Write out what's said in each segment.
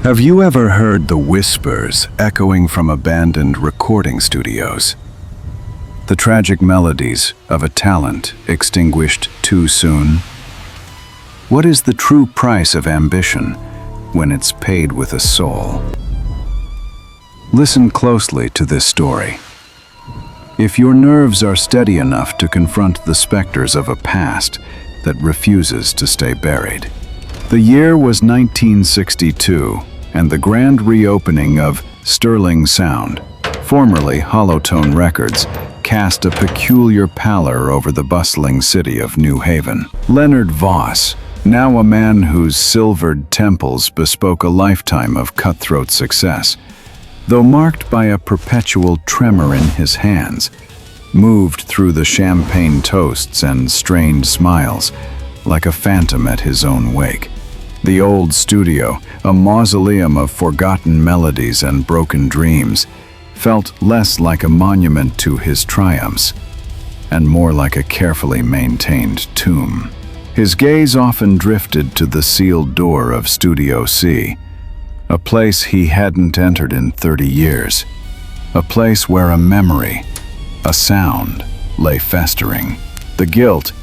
Have you ever heard the whispers echoing from abandoned recording studios? The tragic melodies of a talent extinguished too soon? What is the true price of ambition when it's paid with a soul? Listen closely to this story. If your nerves are steady enough to confront the specters of a past that refuses to stay buried. The year was 1962, and the grand reopening of Sterling Sound, formerly Hollowtone Records, cast a peculiar pallor over the bustling city of New Haven. Leonard Voss, now a man whose silvered temples bespoke a lifetime of cutthroat success, though marked by a perpetual tremor in his hands, moved through the champagne toasts and strained smiles like a phantom at his own wake. The old studio, a mausoleum of forgotten melodies and broken dreams, felt less like a monument to his triumphs and more like a carefully maintained tomb. His gaze often drifted to the sealed door of Studio C, a place he hadn't entered in 30 years, a place where a memory, a sound, lay festering. The guilt,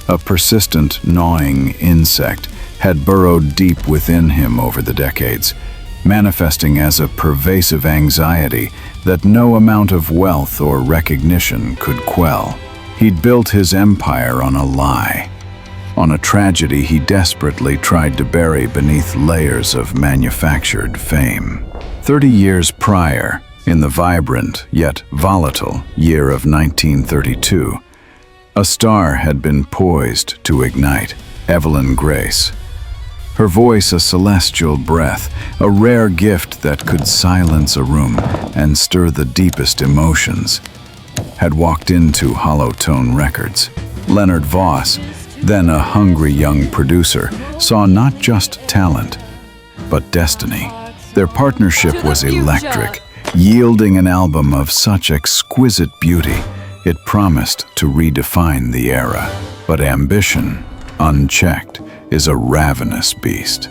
a persistent gnawing insect, had burrowed deep within him over the decades, manifesting as a pervasive anxiety that no amount of wealth or recognition could quell. He'd built his empire on a lie, on a tragedy he desperately tried to bury beneath layers of manufactured fame. 30 years prior, in the vibrant yet volatile year of 1932, a star had been poised to ignite. Evelyn Grace. Her voice a celestial breath, a rare gift that could silence a room and stir the deepest emotions, had walked into Hollowtone Records. Leonard Voss, then a hungry young producer, saw not just talent, but destiny. Their partnership was electric, yielding an album of such exquisite beauty, it promised to redefine the era. But ambition, unchecked, is a ravenous beast.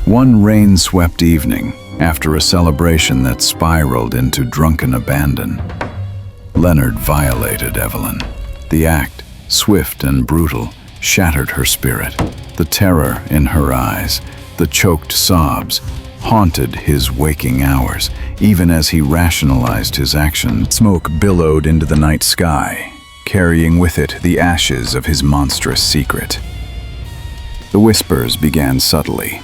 One rain-swept evening, after a celebration that spiraled into drunken abandon, Leonard violated Evelyn. The act, swift and brutal, shattered her spirit. The terror in her eyes, the choked sobs, haunted his waking hours, even as he rationalized his action. Smoke billowed into the night sky, carrying with it the ashes of his monstrous secret. The whispers began subtly.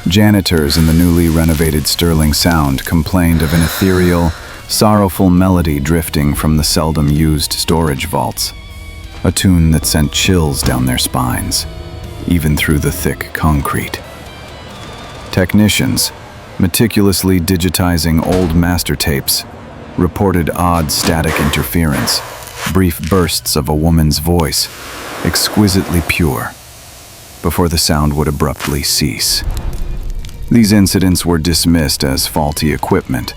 Janitors in the newly renovated Sterling Sound complained of an ethereal, sorrowful melody drifting from the seldom-used storage vaults, a tune that sent chills down their spines, even through the thick concrete. Technicians, meticulously digitizing old master tapes, reported odd static interference, brief bursts of a woman's voice, exquisitely pure, before the sound would abruptly cease. These incidents were dismissed as faulty equipment,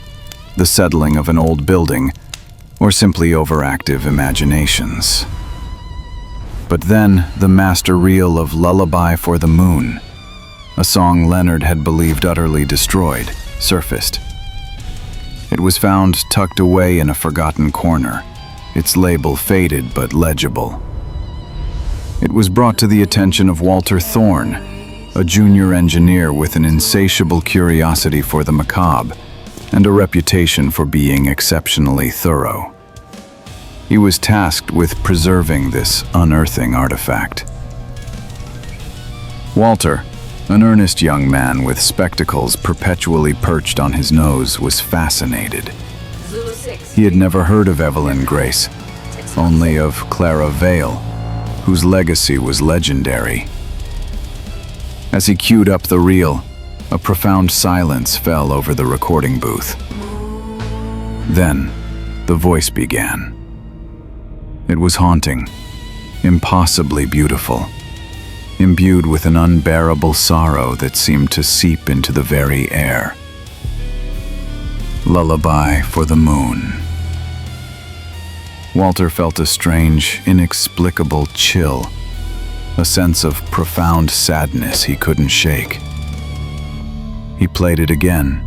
the settling of an old building, or simply overactive imaginations. But then the master reel of Lullaby for the Moon, a song Leonard had believed utterly destroyed, surfaced. It was found tucked away in a forgotten corner, its label faded but legible. It was brought to the attention of Walter Thorne, a junior engineer with an insatiable curiosity for the macabre and a reputation for being exceptionally thorough. He was tasked with preserving this unearthing artifact. Walter, an earnest young man with spectacles perpetually perched on his nose, was fascinated. He had never heard of Evelyn Grace, only of Clara Vale, whose legacy was legendary. As he queued up the reel, a profound silence fell over the recording booth. Then, the voice began. It was haunting, impossibly beautiful, imbued with an unbearable sorrow that seemed to seep into the very air. Lullaby for the Moon. Walter felt a strange, inexplicable chill, a sense of profound sadness he couldn't shake. He played it again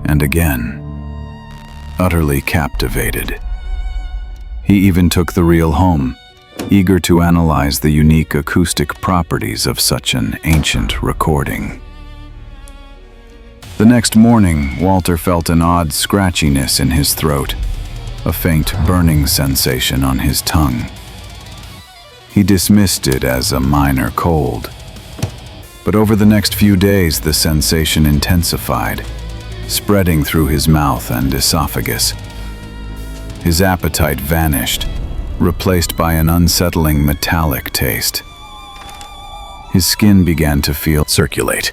and again, utterly captivated. He even took the reel home, eager to analyze the unique acoustic properties of such an ancient recording. The next morning, Walter felt an odd scratchiness in his throat, a faint burning sensation on his tongue. He dismissed it as a minor cold. But over the next few days, the sensation intensified, spreading through his mouth and esophagus. His appetite vanished, replaced by an unsettling metallic taste. His skin began to circulate.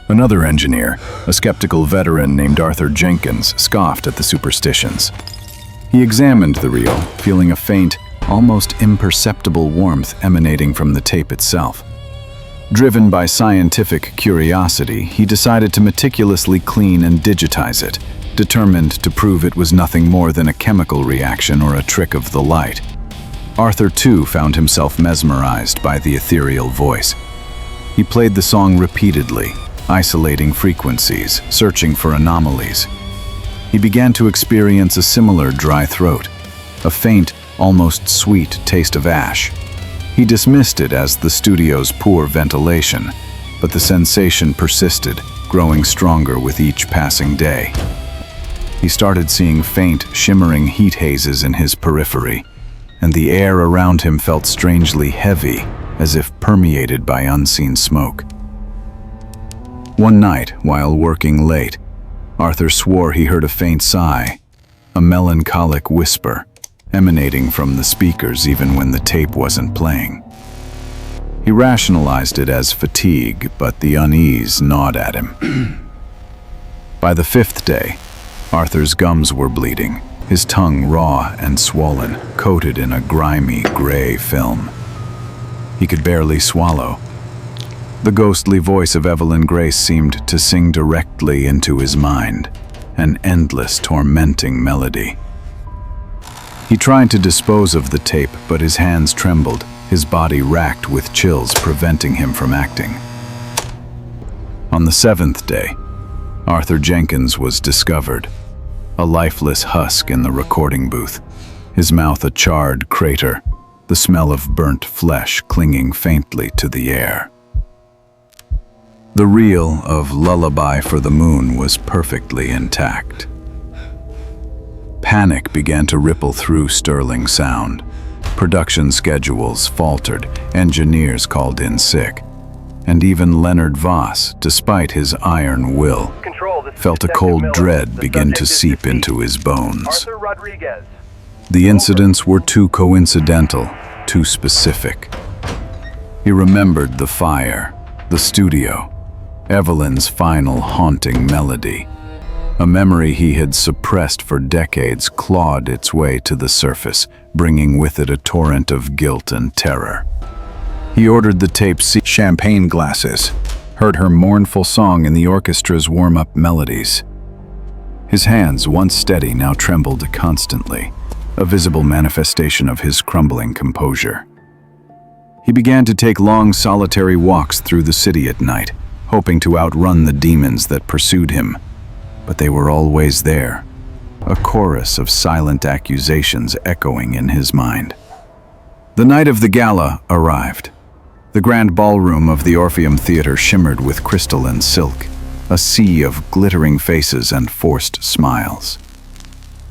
Another engineer, a skeptical veteran named Arthur Jenkins, scoffed at the superstitions. He examined the reel, feeling a faint, almost imperceptible warmth emanating from the tape itself. Driven by scientific curiosity, he decided to meticulously clean and digitize it, determined to prove it was nothing more than a chemical reaction or a trick of the light. Arthur, too, found himself mesmerized by the ethereal voice. He played the song repeatedly, isolating frequencies, searching for anomalies. He began to experience a similar dry throat, a faint, almost sweet taste of ash. He dismissed it as the studio's poor ventilation, but the sensation persisted, growing stronger with each passing day. He started seeing faint, shimmering heat hazes in his periphery, and the air around him felt strangely heavy, as if permeated by unseen smoke. One night, while working late, Arthur swore he heard a faint sigh, a melancholic whisper, emanating from the speakers even when the tape wasn't playing. He rationalized it as fatigue, but the unease gnawed at him. By the fifth day, Arthur's gums were bleeding, his tongue raw and swollen, coated in a grimy gray film. He could barely swallow. The ghostly voice of Evelyn Grace seemed to sing directly into his mind, an endless, tormenting melody. He tried to dispose of the tape, but his hands trembled, his body racked with chills, preventing him from acting. On the seventh day, Arthur Jenkins was discovered, a lifeless husk in the recording booth, his mouth a charred crater, the smell of burnt flesh clinging faintly to the air. The reel of Lullaby for the Moon was perfectly intact. Panic began to ripple through Sterling Sound. Production schedules faltered, engineers called in sick, and even Leonard Voss, despite his iron will, felt a cold dread begin to seep into his bones. The incidents were too coincidental, too specific. He remembered the fire, the studio, Evelyn's final haunting melody. A memory he had suppressed for decades clawed its way to the surface, bringing with it a torrent of guilt and terror. He ordered the tape champagne glasses, heard her mournful song in the orchestra's warm-up melodies. His hands, once steady, now trembled constantly, a visible manifestation of his crumbling composure. He began to take long, solitary walks through the city at night, hoping to outrun the demons that pursued him. But they were always there, a chorus of silent accusations echoing in his mind. The night of the gala arrived. The grand ballroom of the Orpheum Theater shimmered with crystal and silk, a sea of glittering faces and forced smiles.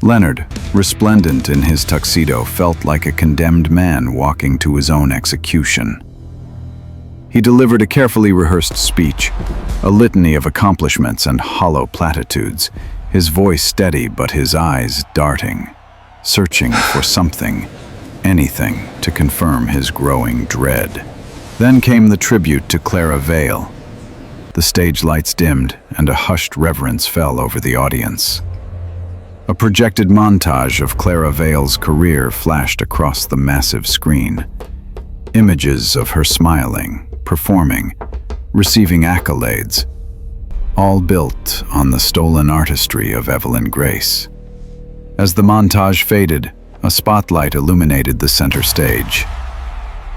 Leonard, resplendent in his tuxedo, felt like a condemned man walking to his own execution. He delivered a carefully rehearsed speech, a litany of accomplishments and hollow platitudes, his voice steady but his eyes darting, searching for something, anything, to confirm his growing dread. Then came the tribute to Clara Vale. The stage lights dimmed and a hushed reverence fell over the audience. A projected montage of Clara Vale's career flashed across the massive screen. Images of her smiling, performing, receiving accolades, all built on the stolen artistry of Evelyn Grace. As the montage faded, a spotlight illuminated the center stage.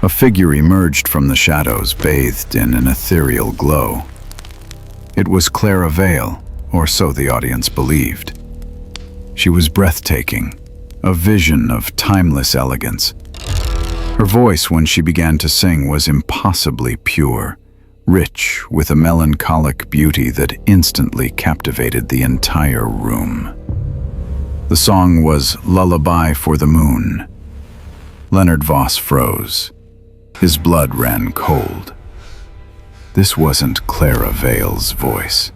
A figure emerged from the shadows, bathed in an ethereal glow. It was Clara Vale, or so the audience believed. She was breathtaking, a vision of timeless elegance. Her voice when she began to sing was impossibly pure, rich with a melancholic beauty that instantly captivated the entire room. The song was Lullaby for the Moon. Leonard Voss froze. His blood ran cold. This wasn't Clara Vale's voice.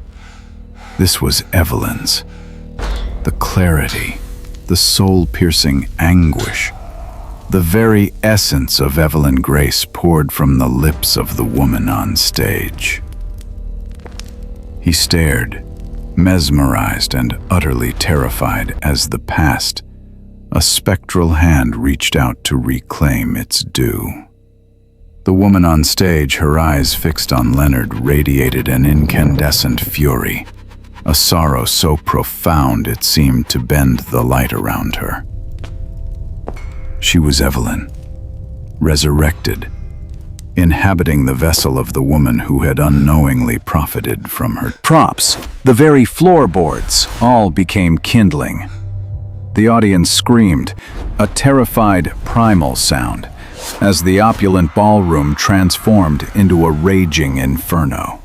This was Evelyn's. The clarity, the soul-piercing anguish, the very essence of Evelyn Grace poured from the lips of the woman on stage. He stared, mesmerized and utterly terrified as the past, a spectral hand reached out to reclaim its due. The woman on stage, her eyes fixed on Leonard, radiated an incandescent fury, a sorrow so profound it seemed to bend the light around her. She was Evelyn, resurrected, inhabiting the vessel of the woman who had unknowingly profited from her. Props, the very floorboards, all became kindling. The audience screamed, a terrified primal sound, as the opulent ballroom transformed into a raging inferno.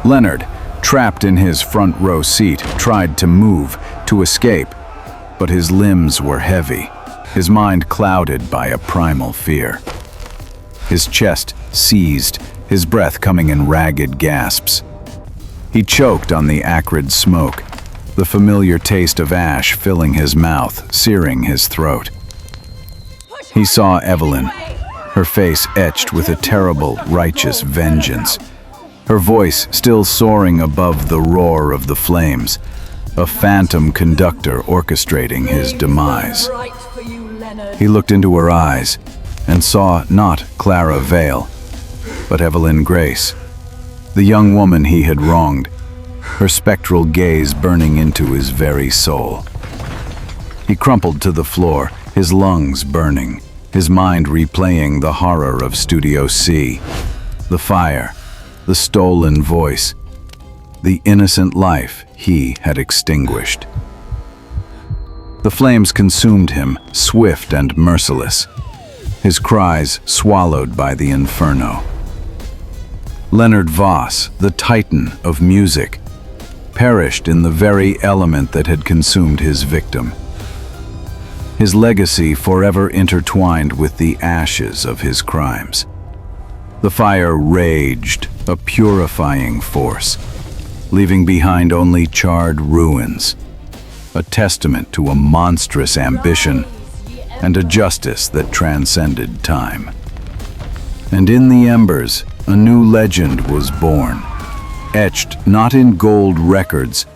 Leonard, trapped in his front row seat, tried to move, to escape, but his limbs were heavy, his mind clouded by a primal fear. His chest seized, his breath coming in ragged gasps. He choked on the acrid smoke, the familiar taste of ash filling his mouth, searing his throat. He saw Evelyn, her face etched with a terrible, righteous vengeance, her voice still soaring above the roar of the flames, a phantom conductor orchestrating his demise. He looked into her eyes and saw not Clara Vale, but Evelyn Grace, the young woman he had wronged, her spectral gaze burning into his very soul. He crumpled to the floor, his lungs burning, his mind replaying the horror of Studio C, the fire, the stolen voice, the innocent life he had extinguished. The flames consumed him, swift and merciless, his cries swallowed by the inferno. Leonard Voss, the titan of music, perished in the very element that had consumed his victim. His legacy forever intertwined with the ashes of his crimes. The fire raged, a purifying force, leaving behind only charred ruins, a testament to a monstrous ambition and a justice that transcended time. And in the embers, a new legend was born, etched not in gold records,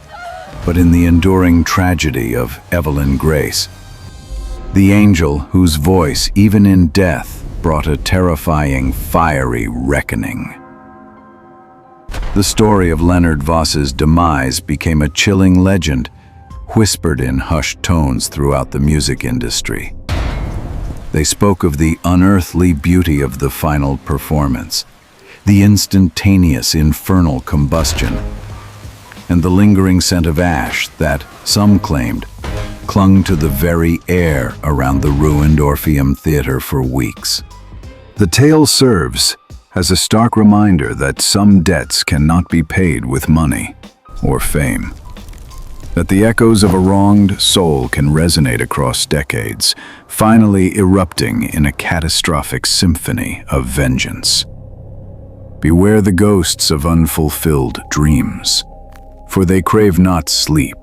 but in the enduring tragedy of Evelyn Grace, the angel whose voice, even in death, brought a terrifying, fiery reckoning. The story of Leonard Voss's demise became a chilling legend, whispered in hushed tones throughout the music industry. They spoke of the unearthly beauty of the final performance, the instantaneous infernal combustion, and the lingering scent of ash that, some claimed, clung to the very air around the ruined Orpheum Theater for weeks. The tale serves as a stark reminder that some debts cannot be paid with money or fame, that the echoes of a wronged soul can resonate across decades, finally erupting in a catastrophic symphony of vengeance. Beware the ghosts of unfulfilled dreams, for they crave not sleep,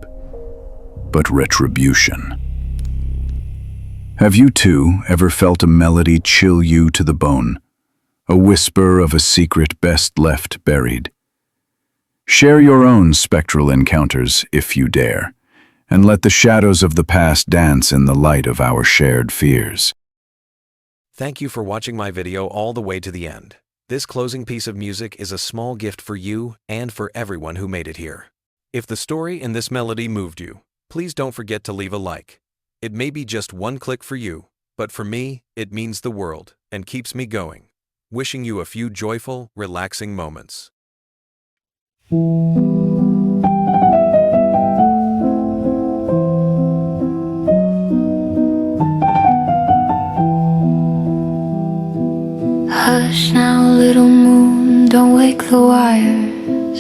but retribution. Have you too ever felt a melody chill you to the bone, a whisper of a secret best left buried? Share your own spectral encounters if you dare, and let the shadows of the past dance in the light of our shared fears. Thank you for watching my video all the way to the end. This closing piece of music is a small gift for you and for everyone who made it here. If the story in this melody moved you, please don't forget to leave a like. It may be just one click for you, but for me, it means the world and keeps me going. Wishing you a few joyful, relaxing moments. Hush now, little moon, don't wake the wires.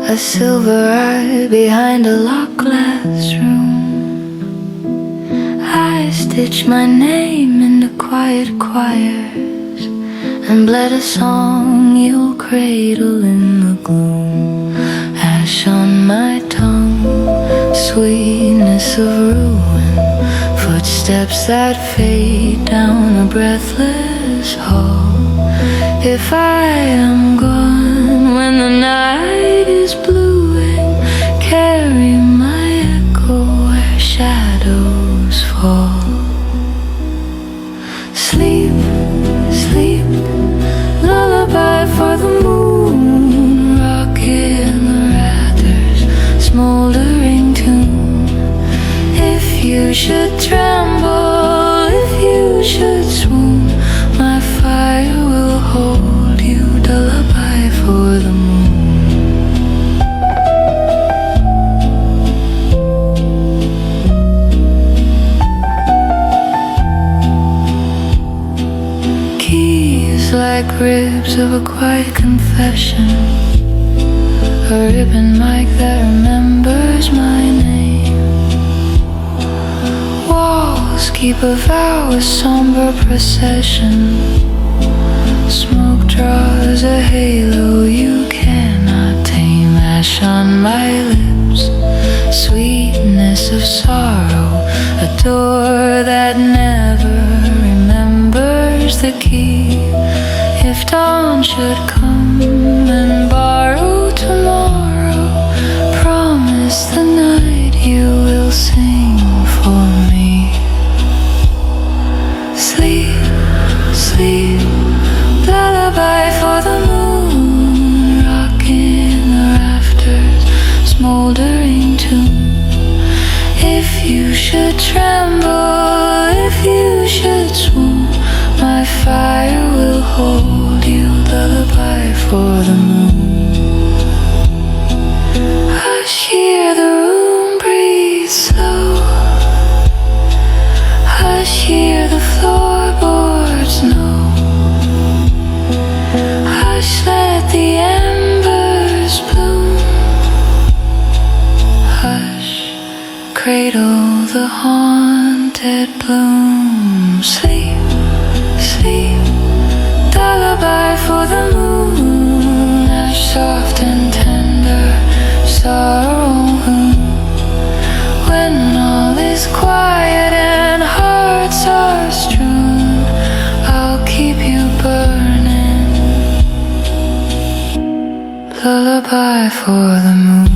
A silver eye behind a locked glass room. I stitch my name into quiet choirs and bled a song you'll cradle in the gloom. Ash on my tongue, sweetness of ruin, footsteps that fade down a breathless hall. If I am gone when the night is bluing, carry my echo where shadows fall. Sleep, sleep, lullaby for the moon, rock in the rafters, smoldering tune. If you should tremble, if you should swoon, my fire will hold you, lullaby for the moon. Keys like ribs of a quiet confession, a ribbon mic that remembers my name. Walls keep a vow, a somber procession. Smoke draws a halo you cannot tame. Ash on my lips, sweetness of sorrow, a door that never remembers the key. If dawn should come and borrow tomorrow, promise the night you will sing for me. Sleep, sleep, lullaby for the moon, rock in the rafters, smoldering tune. If you should tremble, if you should swoon, my fire will hold you, lullaby for the moon. Hush, hear the room breathe slow. Hush, hear the floorboards know. Hush, let the embers bloom. Hush, cradle the haunted bloom. Sleep, sleep, lullaby for the moon. Ash soft and tender, sorrow. When all is quiet and hearts are strewn, I'll keep you burning, lullaby for the moon.